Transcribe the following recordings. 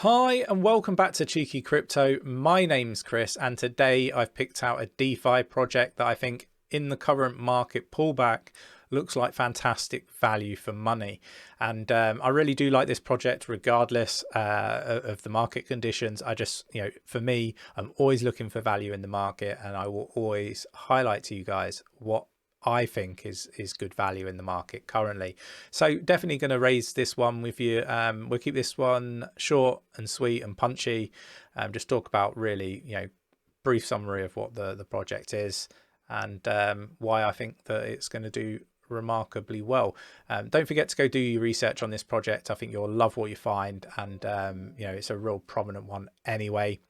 Hi and welcome back to Cheeky Crypto. My name's Chris and today I've picked out a DeFi project that I think in the current market pullback looks like fantastic value for money. And I really do like this project regardless of the market conditions. For me, I'm always looking for value in the market and I will always highlight to you guys what I think is good value in the market currently. So definitely going to raise this one with you. We'll keep this one short and sweet and punchy. Just talk about really, brief summary of what the project is and why I think that it's going to do remarkably well. Don't forget to go do your research on this project. I think you'll love what you find, and it's a real prominent one anyway.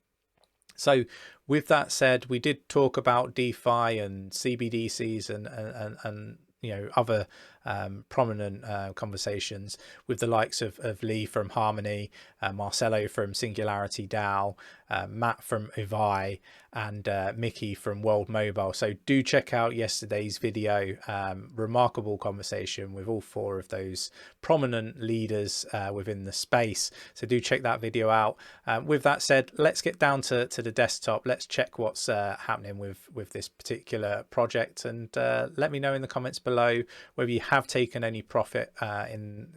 So with that said, we did talk about DeFi and CBDCs and other prominent conversations with the likes of Lee from Harmony, Marcelo from Singularity DAO, Matt from 𝗕𝗙𝗧, and Mickey from World Mobile. So do check out yesterday's video. Remarkable conversation with all four of those prominent leaders within the space. So do check that video out. With that said, let's get down to the desktop. Let's check what's happening with this particular project, and let me know in the comments below whether you have taken any profit in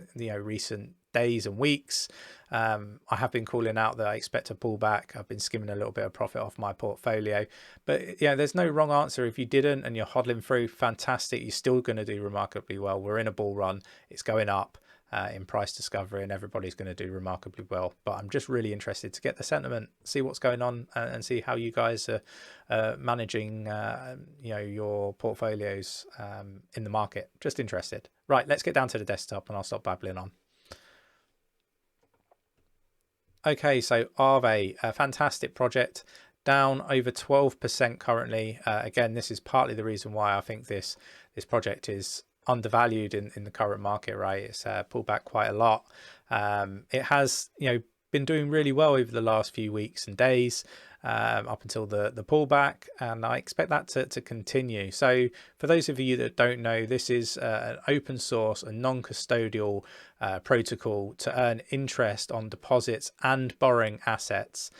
recent days and weeks. I have been calling out that I expect a pullback. I've been skimming a little bit of profit off my portfolio, but there's no wrong answer. If you didn't and you're hodling through, fantastic, you're still going to do remarkably well. We're in a bull run, it's going up in price discovery and everybody's going to do remarkably well. But I'm just really interested to get the sentiment, see what's going on, and see how you guys are managing your portfolios in the market. Just interested. Right, let's get down to the desktop and I'll stop babbling on. Okay, so 𝗕𝗧𝗪, a fantastic project, down over 12% currently. Again, this is partly the reason why I think this project is undervalued in the current market, right? It's pulled back quite a lot. It has been doing really well over the last few weeks and days, up until the pullback, and I expect that to continue. So for those of you that don't know, this is an open source and non-custodial protocol to earn interest on deposits and borrowing assets.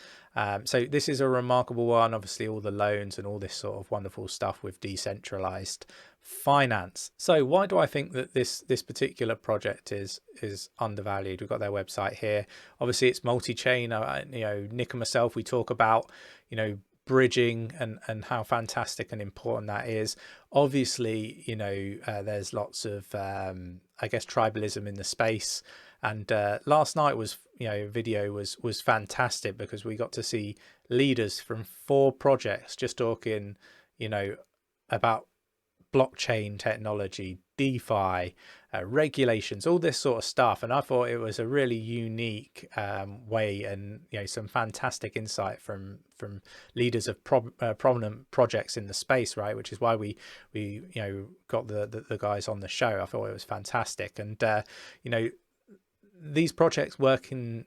So this is a remarkable one. Obviously all the loans and all this sort of wonderful stuff with decentralized finance. So why do I think that this particular project is undervalued? We've got their website here. Obviously it's multi-chain. Nick and myself, we talk about bridging and how fantastic and important that is. Obviously there's lots of I guess tribalism in the space, and last night was video was fantastic because we got to see leaders from 4 projects just talking about blockchain technology, DeFi, regulations, all this sort of stuff. And I thought it was a really unique way, and some fantastic insight from leaders of prominent projects in the space, right? Which is why we got the guys on the show. I thought it was fantastic, and these projects working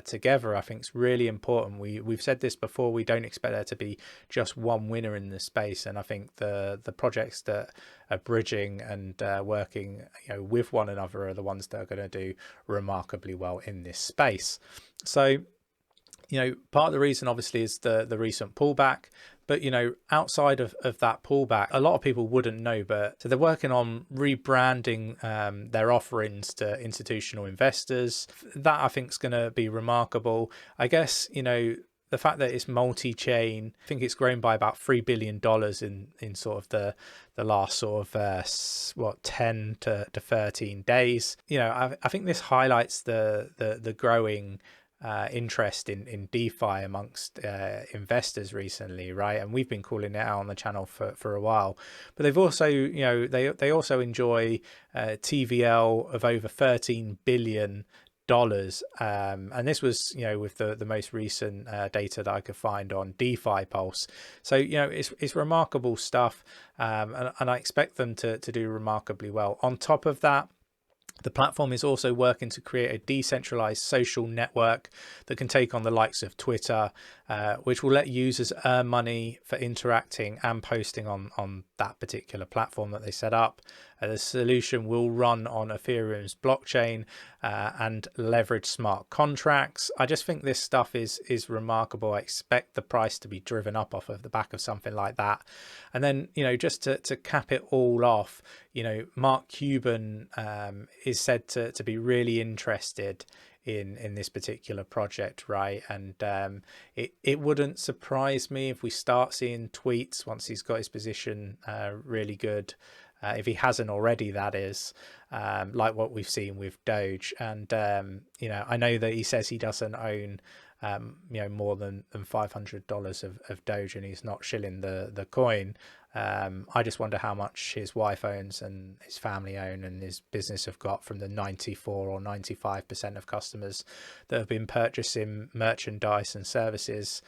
together I think is really important. We've said this before, we don't expect there to be just one winner in this space, and I think the projects that are bridging and working with one another are the ones that are going to do remarkably well in this space. So part of the reason obviously is the recent pullback, but outside of that pullback, a lot of people wouldn't know, but so they're working on rebranding their offerings to institutional investors. That I think is going to be remarkable. I guess the fact that it's multi-chain, I think it's grown by about $3 billion in sort of the last sort of 10 to 13 days. I think this highlights the growing interest in DeFi amongst investors recently, right? And we've been calling it out on the channel for a while. But they've also they also enjoy TVL of over $13 billion. And this was with the most recent data that I could find on DeFi Pulse. So it's remarkable stuff, and I expect them to do remarkably well. On top of that, the platform is also working to create a decentralized social network that can take on the likes of Twitter, which will let users earn money for interacting and posting on that particular platform that they set up. The solution will run on Ethereum's blockchain and leverage smart contracts. I just think this stuff is remarkable. I expect the price to be driven up off of the back of something like that. And then, you know, just to cap it all off, you know, Mark Cuban is said to be really interested in this particular project, right? And it wouldn't surprise me if we start seeing tweets once he's got his position really good, if he hasn't already, that is, like what we've seen with Doge. And you know, I know that he says he doesn't own you know, more than $500 of Doge, and he's not shilling the coin. I just wonder how much his wife owns and his family own and his business have got from the 94 or 95% of customers that have been purchasing merchandise and services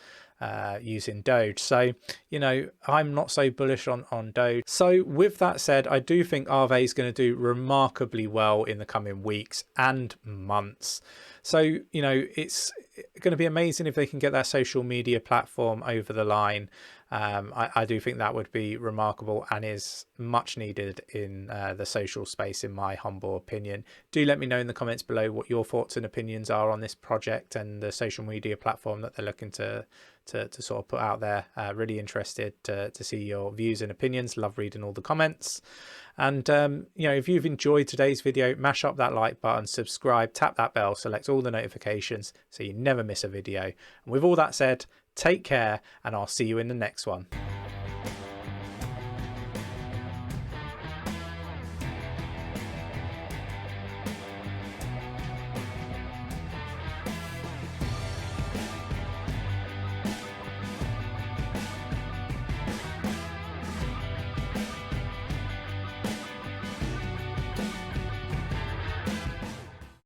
using Doge. So, you know, I'm not so bullish on Doge. So with that said, I do think 𝗲𝗡 is going to do remarkably well in the coming weeks and months. So, you know, it's going to be amazing if they can get that social media platform over the line. I do think that would be remarkable and is much needed in the social space, in my humble opinion. Do let me know in the comments below what your thoughts and opinions are on this project and the social media platform that they're looking to sort of put out there. Really interested to see your views and opinions. Love reading all the comments. And you know, if you've enjoyed today's video, mash up that like button, subscribe, tap that bell, select all the notifications so you never miss a video. And with all that said, take care, and I'll see you in the next one.